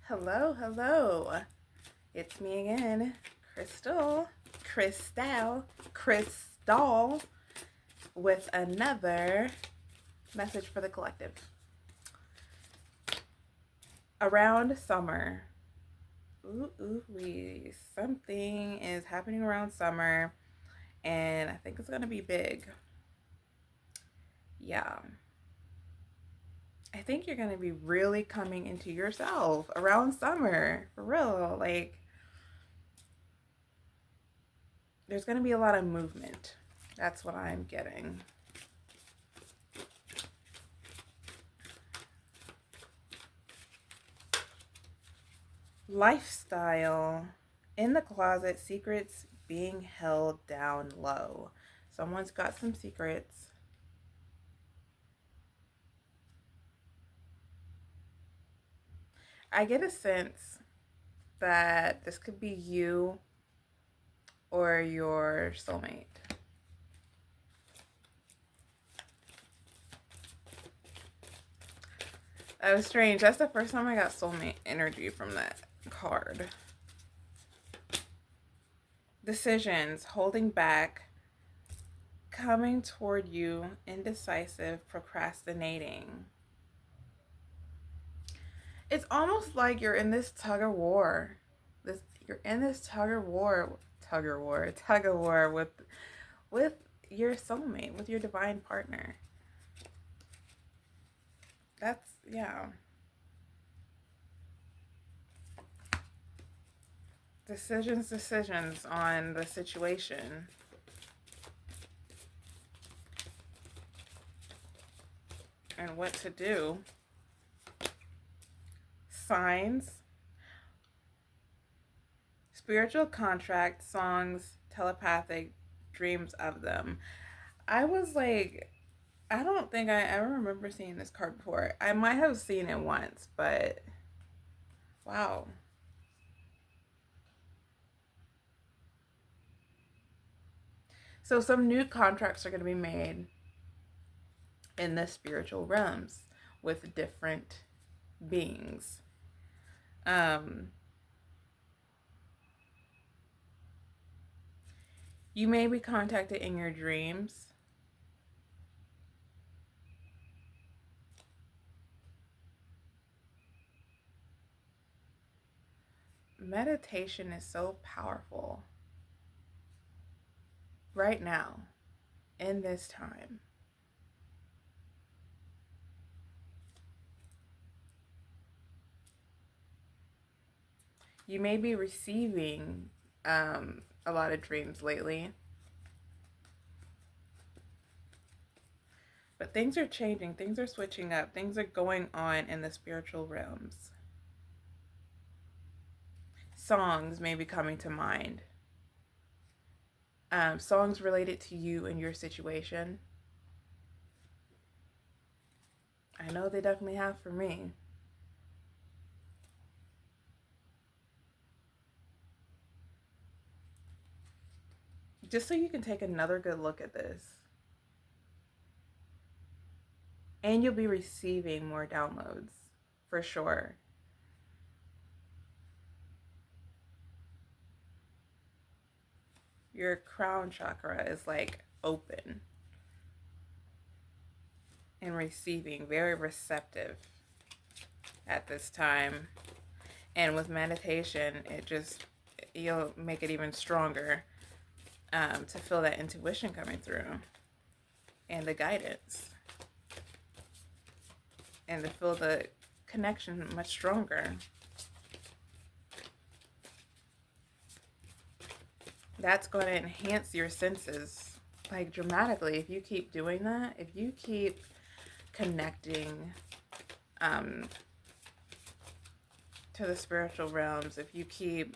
Hello, hello. It's me again, Crystal, with another message for the collective. Around summer. Wee. Something is happening around summer, and I think it's gonna be big. Yeah. I think you're gonna be really coming into yourself around summer. For real. Like, there's going to be a lot of movement. That's what I'm getting. Lifestyle. In the closet, secrets being held down low. Someone's got some secrets. I get a sense that this could be you or your soulmate. That was strange. That's the first time I got soulmate energy from that card. Decisions, holding back, coming toward you, indecisive, procrastinating. It's almost like you're in this tug of war. You're in this tug of war with your soulmate, with your divine partner. That's, yeah. Decisions on the situation. And what to do. Signs. Spiritual contract, songs, telepathic, dreams of them. I was like, I don't think I ever remember seeing this card before. I might have seen it once, but wow. So some new contracts are going to be made in the spiritual realms with different beings. You may be contacted in your dreams. Meditation is so powerful right now, in this time. You may be receiving a lot of dreams lately. But things are changing, things are switching up, things are going on in the spiritual realms. Songs may be coming to mind. Songs related to you and your situation. I know they definitely have for me. Just so you can take another good look at this. And you'll be receiving more downloads, for sure. Your crown chakra is like open and receiving, very receptive at this time. And with meditation, you'll make it even stronger to feel that intuition coming through and the guidance, and to feel the connection much stronger. That's going to enhance your senses, like, dramatically. If you keep doing that, if you keep connecting to the spiritual realms, if you keep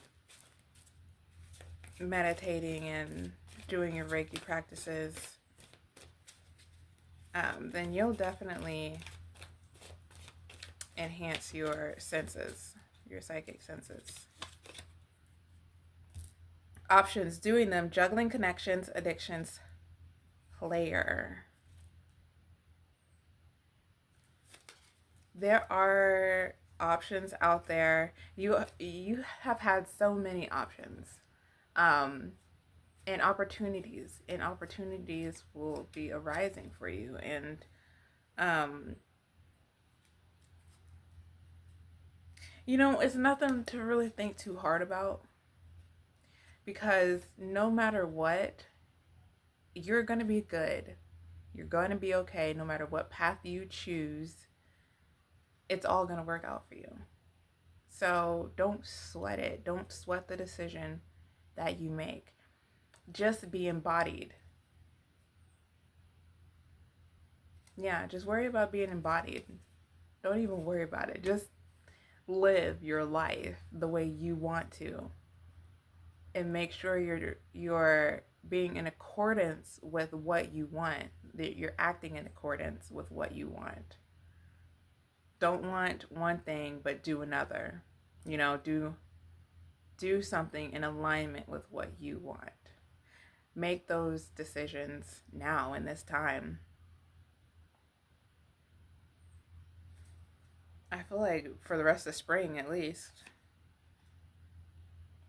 meditating and doing your Reiki practices, then you'll definitely enhance your senses, your psychic senses. Options, doing them, juggling connections, addictions, player. There are options out there. You have had so many options. Um, and opportunities will be arising for you. And um, it's nothing to really think too hard about, because no matter what, you're going to be good. You're going to be okay no matter what path you choose. It's all going to work out for you. So don't sweat it. Don't sweat the decision that you make. Just be embodied. Yeah, just worry about being embodied. Don't even worry about it. Just live your life the way you want to, and make sure you're being in accordance with what you want, that you're acting in accordance with what you want. Don't want one thing but do another. Do something in alignment with what you want. Make those decisions now in this time. I feel like for the rest of spring at least,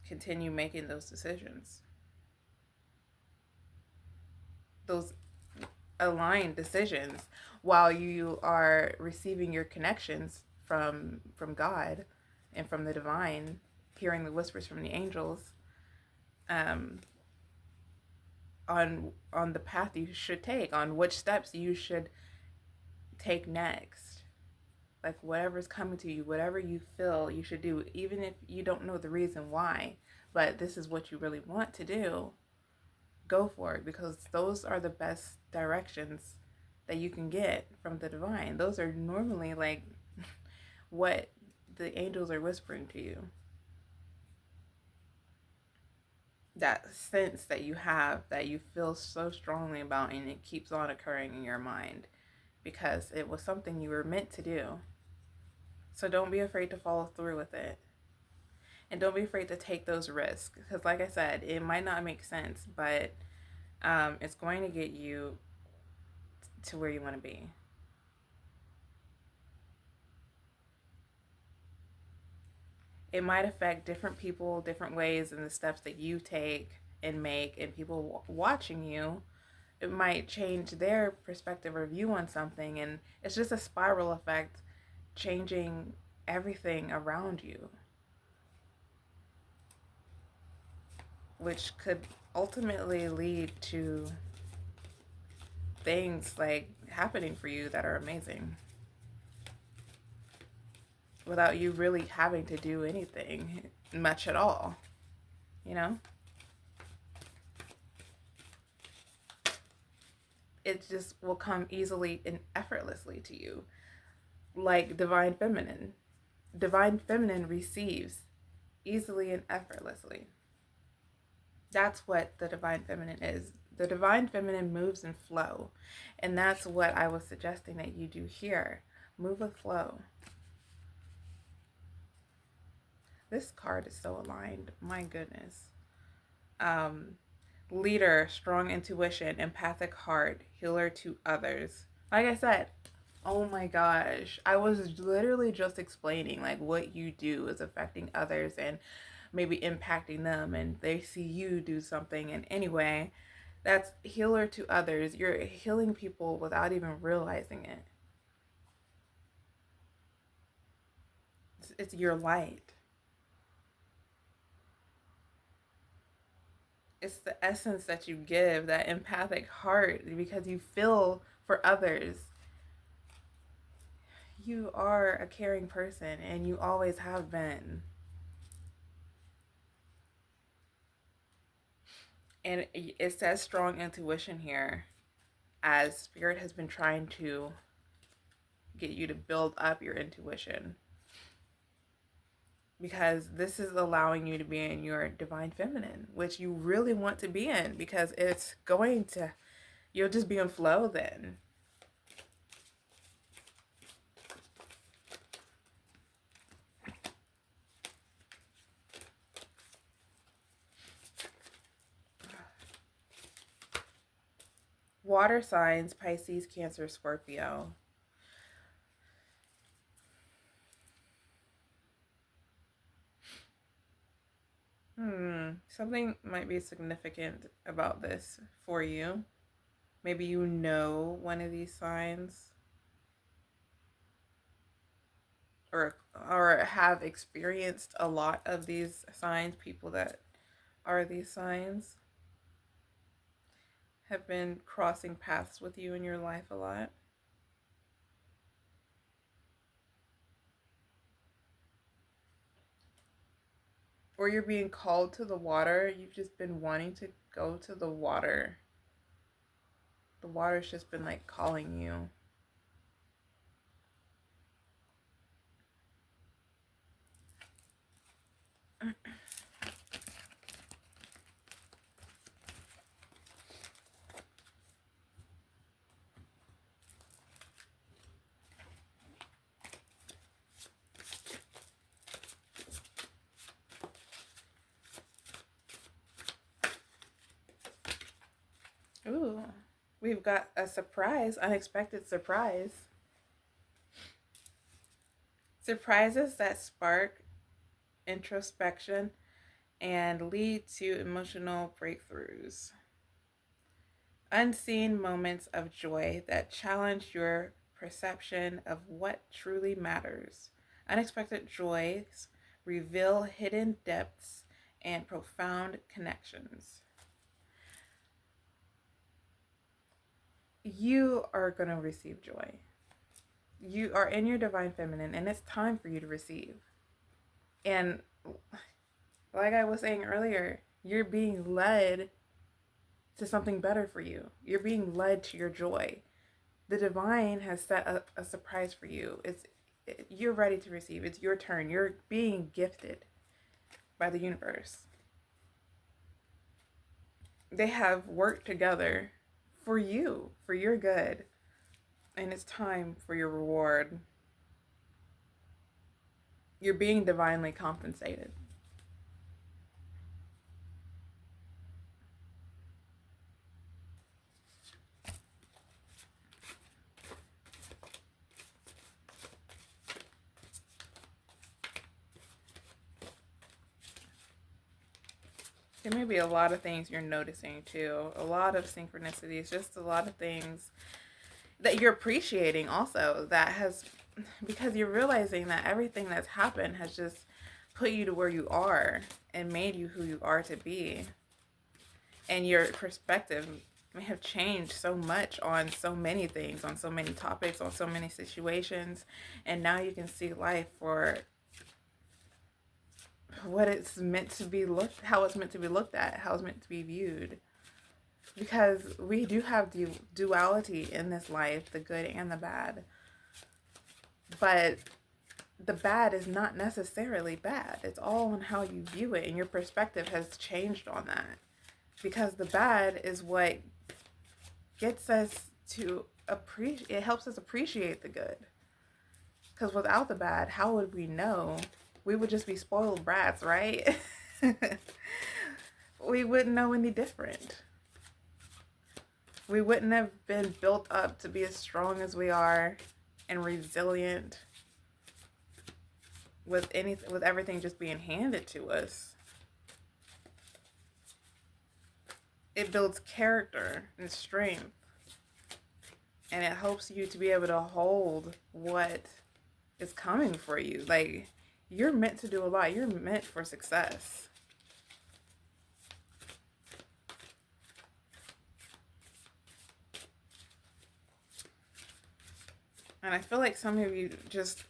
continue making those decisions. Those aligned decisions while you are receiving your connections from God and from the divine, hearing the whispers from the angels, um, on the path you should take, on which steps you should take next. Like whatever's coming to you, whatever you feel you should do, even if you don't know the reason why, but this is what you really want to do, go for it, because those are the best directions that you can get from the divine. Those are normally like what the angels are whispering to you. That sense that you have, that you feel so strongly about, and it keeps on occurring in your mind because it was something you were meant to do. So don't be afraid to follow through with it. And don't be afraid to take those risks. Because like I said, it might not make sense, but it's going to get you to where you want to be. It might affect different people, different ways in the steps that you take and make, and people watching you. It might change their perspective or view on something, and it's just a spiral effect, changing everything around you, which could ultimately lead to things like happening for you that are amazing without you really having to do anything much at all, you know? It just will come easily and effortlessly to you, like divine feminine. Divine feminine receives easily and effortlessly. That's what the divine feminine is. The divine feminine moves in flow, and that's what I was suggesting that you do here. Move with flow. This card is so aligned. My goodness. Leader, strong intuition, empathic heart, healer to others. Like I said, oh my gosh, I was literally just explaining like what you do is affecting others and maybe impacting them, and they see you do something, and anyway, that's healer to others. You're healing people without even realizing it. It's your light. It's the essence that you give, that empathic heart, because you feel for others. You are a caring person, and you always have been. And it says strong intuition here, as Spirit has been trying to get you to build up your intuition, because this is allowing you to be in your divine feminine, which you really want to be in, because you'll just be in flow then. Water signs, Pisces, Cancer, Scorpio. Something might be significant about this for you. Maybe you know one of these signs, or have experienced a lot of these signs. People that are these signs have been crossing paths with you in your life a lot. Or you're being called to the water. You've just been wanting to go to the water. The water's just been like calling you. Ooh, we've got a surprise, unexpected surprise. Surprises that spark introspection and lead to emotional breakthroughs. Unseen moments of joy that challenge your perception of what truly matters. Unexpected joys reveal hidden depths and profound connections. You are going to receive joy. You are in your divine feminine, and it's time for you to receive. And like I was saying earlier, you're being led to something better for you. You're being led to your joy. The divine has set up a surprise for you. You're ready to receive. It's your turn. You're being gifted by the universe. They have worked together for you, for your good. And it's time for your reward. You're being divinely compensated. There may be a lot of things you're noticing too. A lot of synchronicities, just a lot of things that you're appreciating also, because you're realizing that everything that's happened has just put you to where you are and made you who you are to be. And your perspective may have changed so much on so many things, on so many topics, on so many situations. And now you can see life for what it's meant to be how it's meant to be looked at, how it's meant to be viewed. Because we do have duality in this life, the good and the bad. But the bad is not necessarily bad. It's all on how you view it, and your perspective has changed on that. Because the bad is what gets us to appreciate, it helps us appreciate the good. Because without the bad, how would we know? We would just be spoiled brats, right? We wouldn't know any different. We wouldn't have been built up to be as strong as we are and resilient with everything just being handed to us. It builds character and strength, and it helps you to be able to hold what is coming for you. Like, you're meant to do a lot. You're meant for success. And I feel like some of you just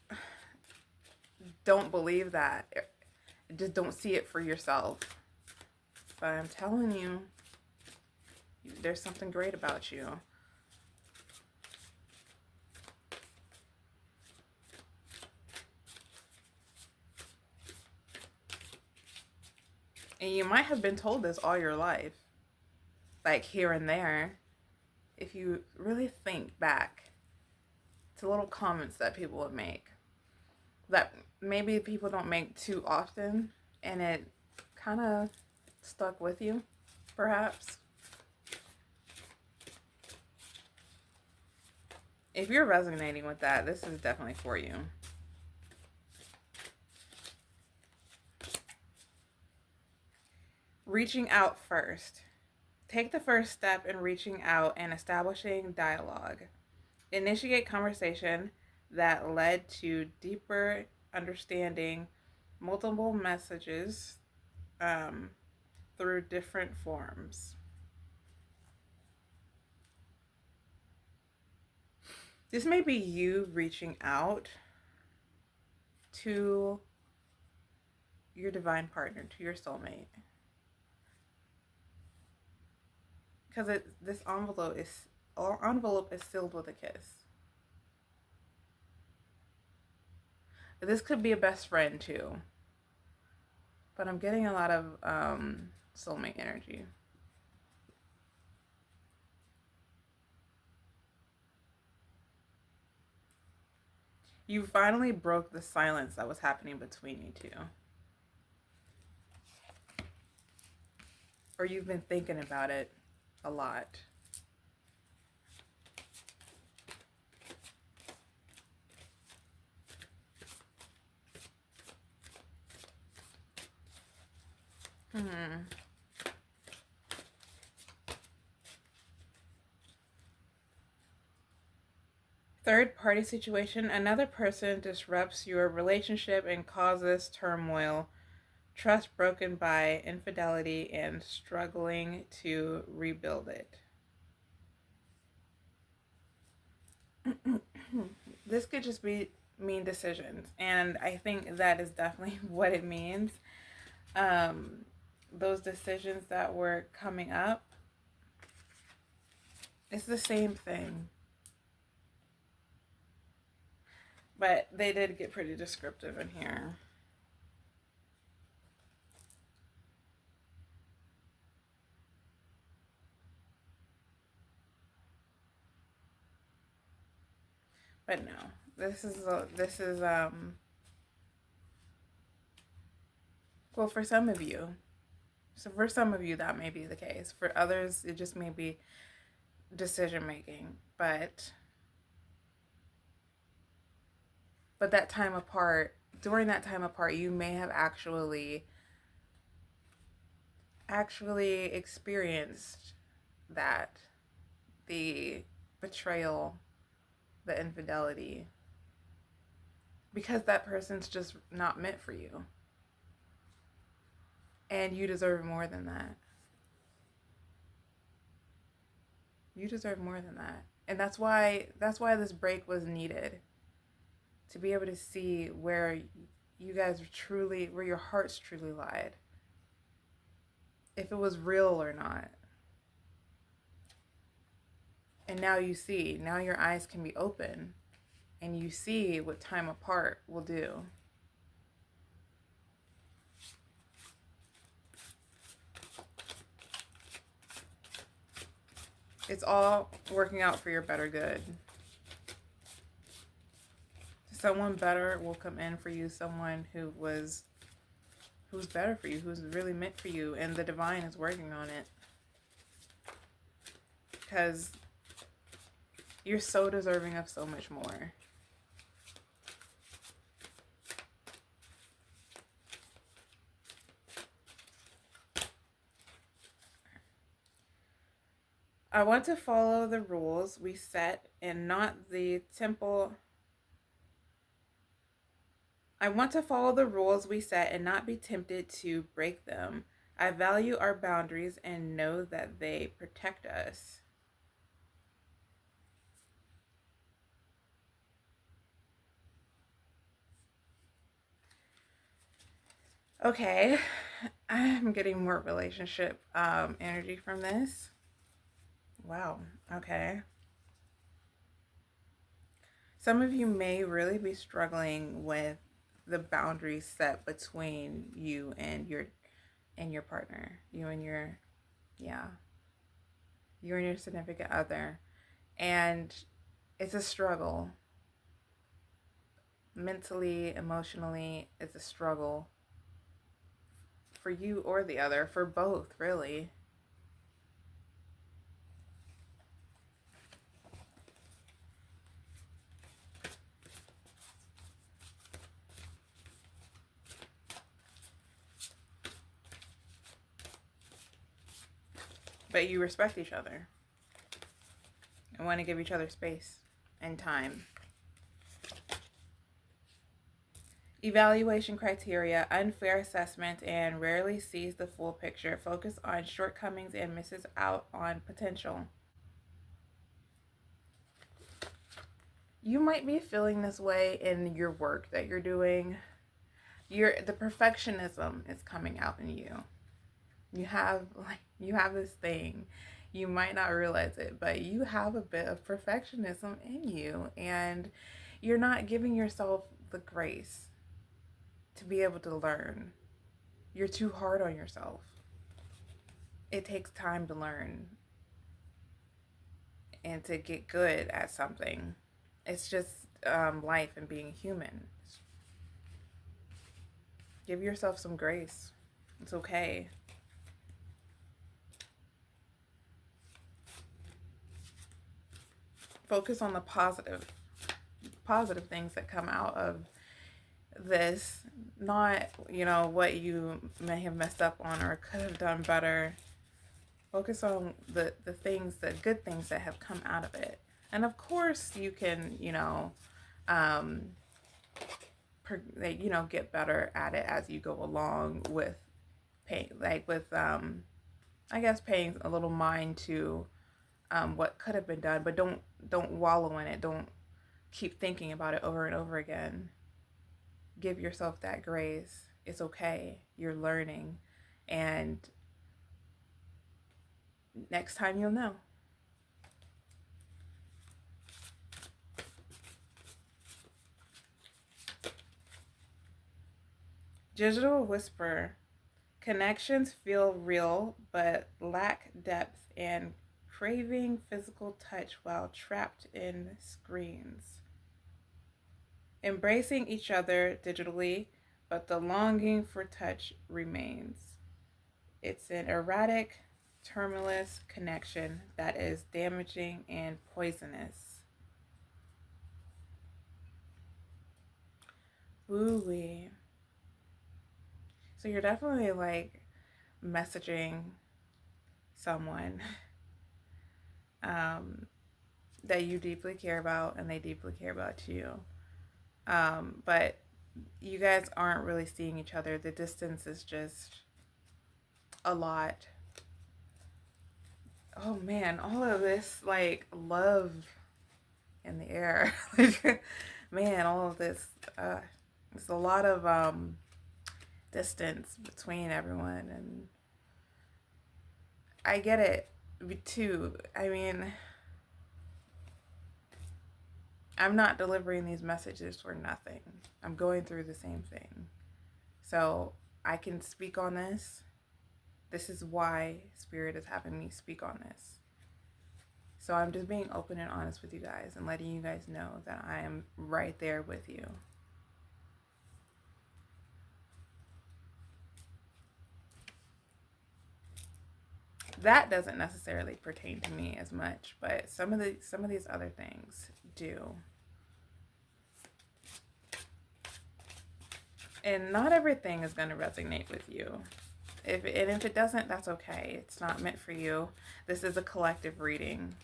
don't believe that. Just don't see it for yourself. But I'm telling you, there's something great about you. And you might have been told this all your life, like here and there. If you really think back to little comments that people would make that maybe people don't make too often, and it kind of stuck with you, perhaps. If you're resonating with that, this is definitely for you. Reaching out first. Take the first step in reaching out and establishing dialogue. Initiate conversation that led to deeper understanding, multiple messages um, through different forms. This may be you reaching out to your divine partner, to your soulmate. Because this envelope is sealed with a kiss. This could be a best friend too. But I'm getting a lot of soulmate energy. You finally broke the silence that was happening between you two. Or you've been thinking about it a lot. Third party situation. Another person disrupts your relationship and causes turmoil, trust broken by infidelity, and struggling to rebuild it. This could just mean decisions, and I think that is definitely what it means. Those decisions that were coming up, it's the same thing. But they did get pretty descriptive in here. But no, this is well, for some of you. So for some of you that may be the case. For others it just may be decision making, but that time apart, during that time apart, you may have actually experienced that, the betrayal, the infidelity, because that person's just not meant for you. And you deserve more than that. You deserve more than that. And that's why this break was needed. To be able to see where you guys are truly, where your hearts truly lied. If it was real or not. And now you see, now your eyes can be open and you see what time apart will do. It's all working out for your better good. Someone better will come in for you, someone who's better for you, who's really meant for you, and the divine is working on it. Because you're so deserving of so much more. I want to follow the rules we set and not the temple. I want to follow the rules we set and not be tempted to break them. I value our boundaries and know that they protect us. Okay, I'm getting more relationship energy from this. Wow, okay. Some of you may really be struggling with the boundaries set between you and your partner. You and your significant other. And it's a struggle. Mentally, emotionally, it's a struggle. For you or the other, for both, really. but you respect each other and want to give each other space and time. Evaluation criteria: unfair assessment and rarely sees the full picture. Focus on shortcomings and misses out on potential. You might be feeling this way in your work that you're doing. The perfectionism is coming out in you. You have this thing. You might not realize it, but you have a bit of perfectionism in you, and you're not giving yourself the grace to be able to learn. You're too hard on yourself. It takes time to learn and to get good at something. It's just life and being human. Give yourself some grace. It's okay. Focus on the positive things that come out of this, not, what you may have messed up on or could have done better. Focus on the things, the good things that have come out of it. And of course you can, get better at it as you go along with paying a little mind to what could have been done, but don't wallow in it. Don't keep thinking about it over and over again. Give yourself that grace. It's okay. You're learning, and next time you'll know. Digital whisper: connections feel real but lack depth and craving physical touch while trapped in screens. Embracing each other digitally, but the longing for touch remains. It's an erratic, tumultuous connection that is damaging and poisonous. Woo-wee. So you're definitely messaging someone that you deeply care about and they deeply care about you. But you guys aren't really seeing each other. The distance is just a lot. Oh man, all of this love in the air. Man, all of this, it's a lot of distance between everyone, and I get it too. I mean, I'm not delivering these messages for nothing. I'm going through the same thing. So I can speak on this. This is why Spirit is having me speak on this. So I'm just being open and honest with you guys and letting you guys know that I am right there with you. That doesn't necessarily pertain to me as much, but some of these other things do. And not everything is going to resonate with you. If it doesn't, that's okay. It's not meant for you. This is a collective reading.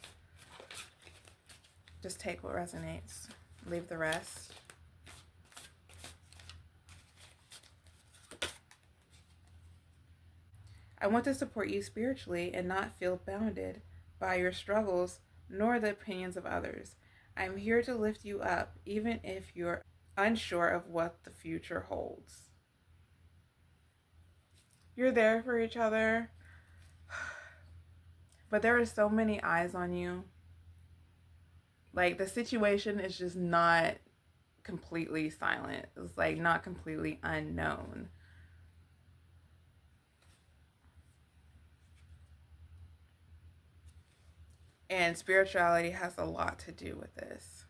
Just take what resonates. Leave the rest. I want to support you spiritually and not feel bounded by your struggles nor the opinions of others. I'm here to lift you up, even if you're unsure of what the future holds. You're there for each other, but there are so many eyes on you. The situation is just not completely silent. It's not completely unknown. And spirituality has a lot to do with this.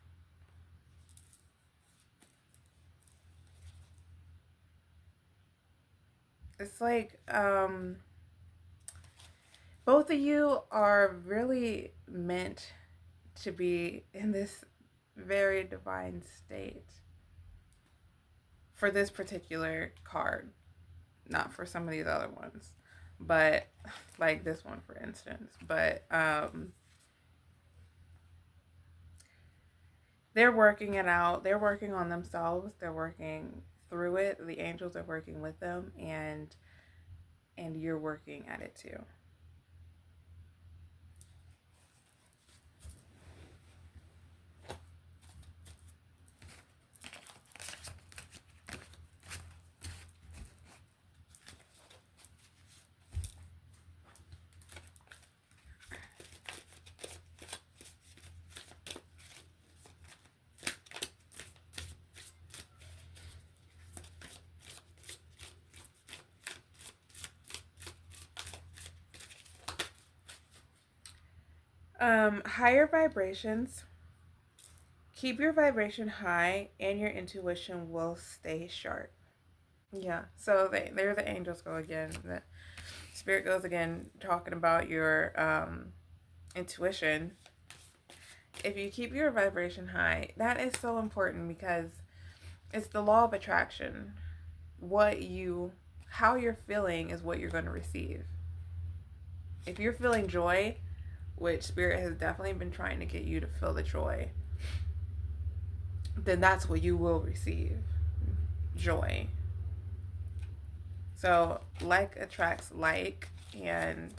It's both of you are really meant to be in this very divine state for this particular card, not for some of these other ones. but like this one, for instance. But they're working it out. They're working on themselves. They're working through it. The angels are working with them, and you're working at it too. Higher vibrations. Keep your vibration high, and your intuition will stay sharp. Yeah. So there the angels go again. The spirit goes again, talking about your intuition. If you keep your vibration high, that is so important because it's the law of attraction. How you're feeling is what you're going to receive. If you're feeling joy, which spirit has definitely been trying to get you to feel the joy, then that's what you will receive. Joy. So like attracts like, and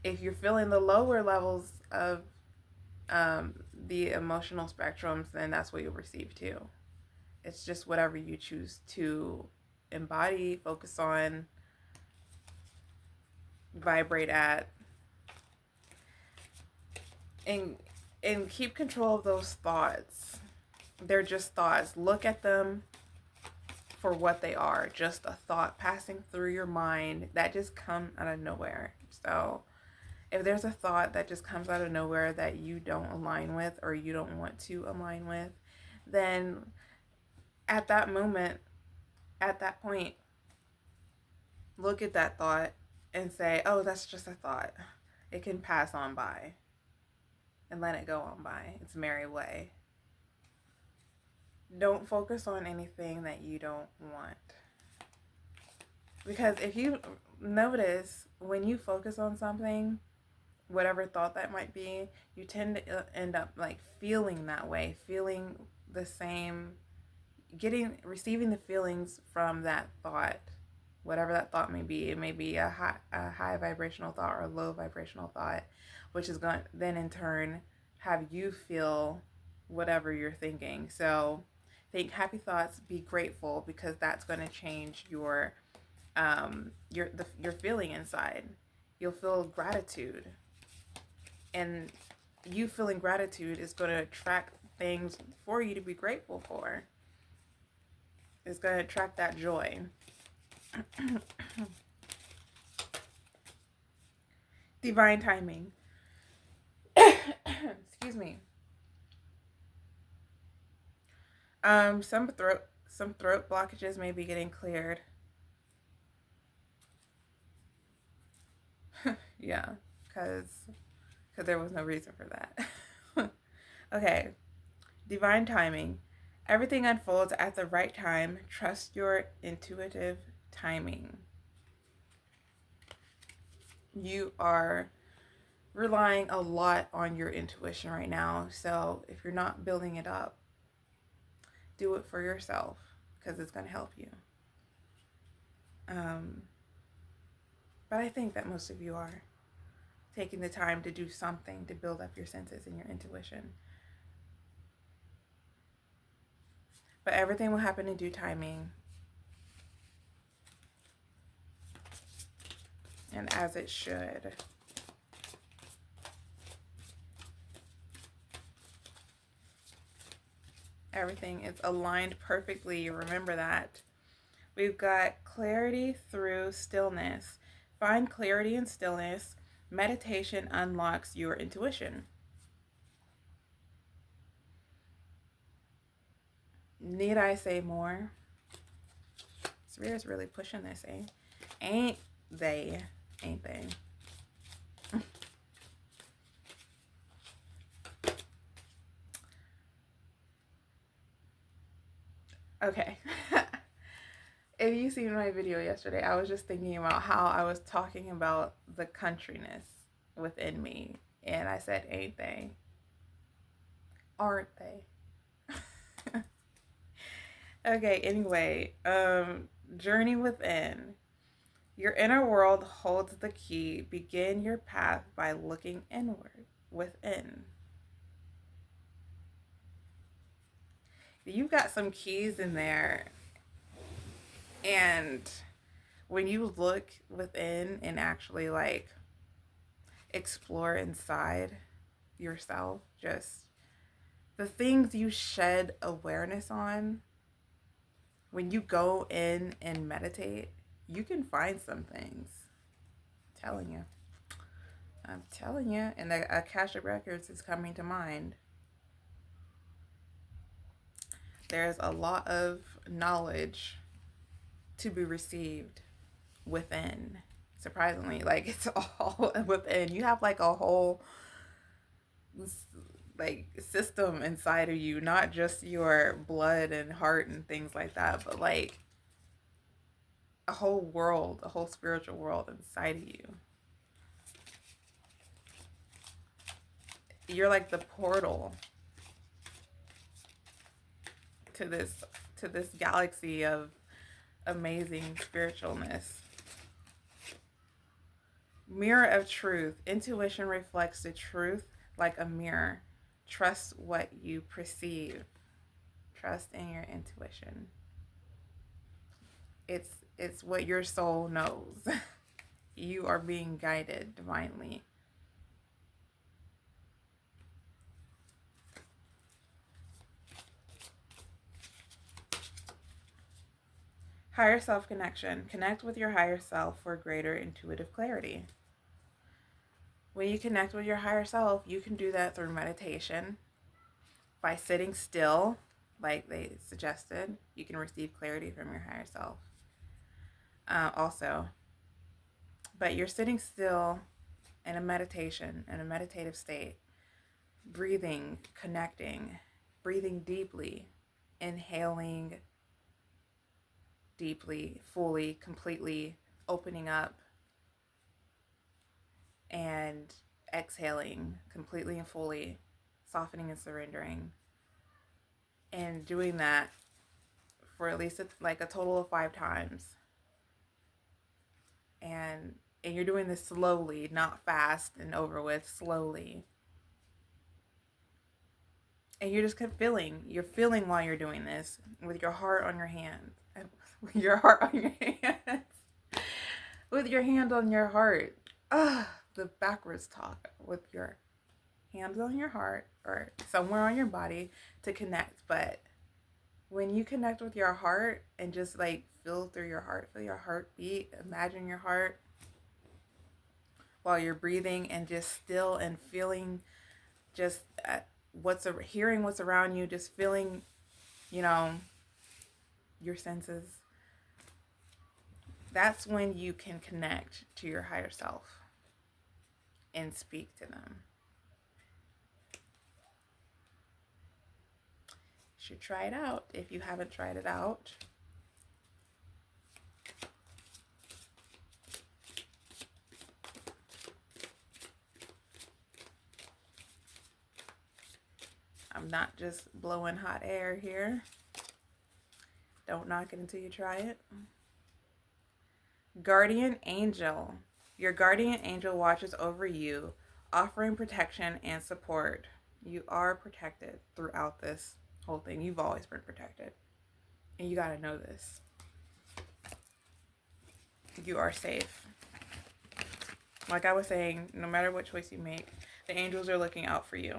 if you're feeling the lower levels of the emotional spectrums, then that's what you'll receive too. It's just whatever you choose to embody, focus on, vibrate at, and keep control of those thoughts. They're just thoughts. Look at them for what they are, just a thought passing through your mind that just comes out of nowhere. So if there's a thought that just comes out of nowhere that you don't align with or you don't want to align with, then at that moment, at that point, look at that thought and say, oh, that's just a thought. It can pass on by, and let it go on by its merry way. Don't focus on anything that you don't want. Because if you notice, when you focus on something, whatever thought that might be, you tend to end up like feeling that way, feeling the same, receiving the feelings from that thought, whatever that thought may be. It may be a high vibrational thought or a low vibrational thought, which is going to then in turn have you feel whatever you're thinking. So think happy thoughts, be grateful, because that's going to change your feeling inside. You'll feel gratitude, and you feeling gratitude is going to attract things for you to be grateful for. It's going to attract that joy. Divine timing. Excuse me. Some throat blockages may be getting cleared. Yeah, because there was no reason for that. Okay. Divine timing. Everything unfolds at the right time. Trust your intuitive timing. You are relying a lot on your intuition right now. So if you're not building it up, do it for yourself, because it's going to help you. But I think that most of you are taking the time to do something to build up your senses and your intuition. But everything will happen in due timing, and as it should. Everything is aligned perfectly. Remember that. We've got clarity through stillness. Find clarity in stillness. Meditation unlocks your intuition. Need I say more? Spirit's really pushing this, eh? Ain't they? Ain't they? Okay. If you seen my video yesterday, I was just thinking about how I was talking about the countryness within me. And I said, ain't they? Aren't they? Okay, anyway, journey within. Your inner world holds the key. Begin your path by looking inward, within. You've got some keys in there, and when you look within and actually like explore inside yourself, just the things you shed awareness on, when you go in and meditate, you can find some things. I'm telling you. I'm telling you. And the Akashic Records is coming to mind. There's a lot of knowledge to be received within. Surprisingly, like it's all within. You have like a whole like system inside of you, not just your blood and heart and things like that, but like a whole world, a whole spiritual world inside of you. You're like the portal to this galaxy of amazing spiritualness. Mirror of truth. Intuition reflects the truth like a mirror. Trust what you perceive. Trust in your intuition. It's what your soul knows. You are being guided divinely. Higher self connection. Connect with your higher self for greater intuitive clarity. When you connect with your higher self, you can do that through meditation. By sitting still, like they suggested, you can receive clarity from your higher self. Also, but you're sitting still in a meditation, in a meditative state, breathing, connecting, breathing deeply, inhaling deeply, fully, completely, opening up, and exhaling completely and fully, softening and surrendering, and doing that for at least like a total of 5 times. And you're doing this slowly, not fast and over with, slowly. And you're just feeling. You're feeling while you're doing this with your heart on your hand. With your heart on your hands. With your hand on your heart. The backwards talk. With your hands on your heart or somewhere on your body to connect. But when you connect with your heart and just like feel through your heart, feel your heartbeat, imagine your heart while you're breathing and just still and feeling just hearing what's around you, just feeling, your senses. That's when you can connect to your higher self and speak to them. You should try it out if you haven't tried it out. I'm not just blowing hot air here. Don't knock it until you try it. Guardian angel. Your guardian angel watches over you, offering protection and support. You are protected throughout this whole thing. You've always been protected. And you got to know this. You are safe. Like I was saying, no matter what choice you make, the angels are looking out for you.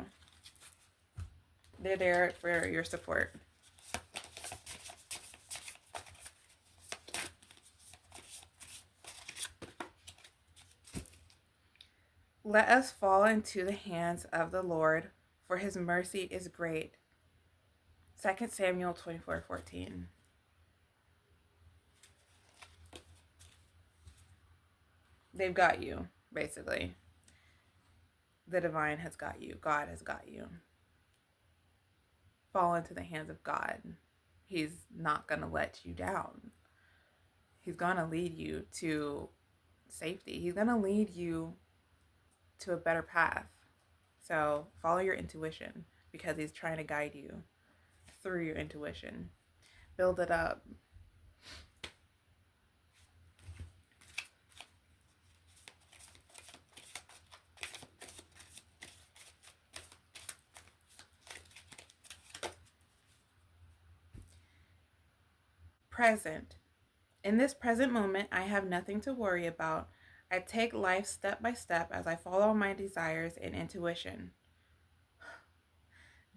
They're there for your support. Let us fall into the hands of the Lord, for his mercy is great. 2 Samuel 24:14. They've got you, basically. The divine has got you. God has got you. Fall into the hands of God. He's not going to let you down. He's going to lead you to safety. He's going to lead you to a better path. So follow your intuition because he's trying to guide you through your intuition. Build it up. Present. In this present moment, I have nothing to worry about. I take life step by step as I follow my desires and intuition,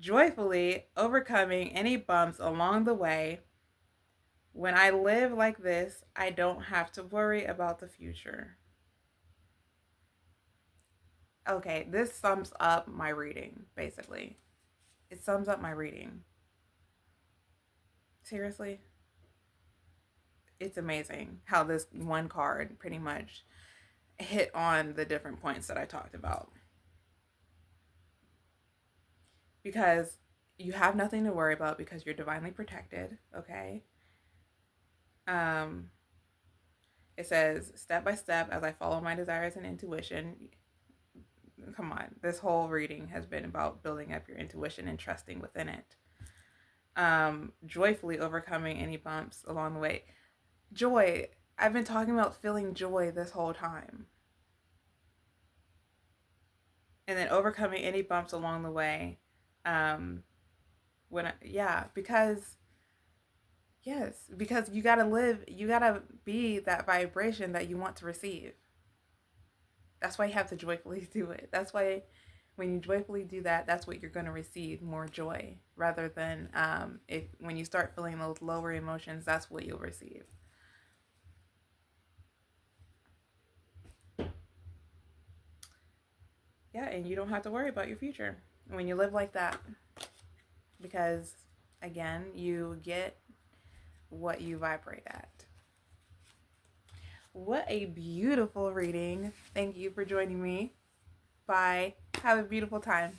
joyfully overcoming any bumps along the way. When I live like this, I don't have to worry about the future. Okay, this sums up my reading, basically. It sums up my reading. Seriously? It's amazing how this one card pretty much hit on the different points that I talked about. Because you have nothing to worry about because you're divinely protected, okay? It says, step by step as I follow my desires and intuition. Come on, this whole reading has been about building up your intuition and trusting within it. Joyfully overcoming any bumps along the way. Joy. I've been talking about feeling joy this whole time. And then overcoming any bumps along the way. Because you gotta live, you gotta be that vibration that you want to receive. That's why you have to joyfully do it. That's why when you joyfully do that, that's what you're going to receive, more joy, rather than when you start feeling those lower emotions, that's what you'll receive. Yeah, and you don't have to worry about your future when you live like that. Because, again, you get what you vibrate at. What a beautiful reading. Thank you for joining me. Bye. Have a beautiful time.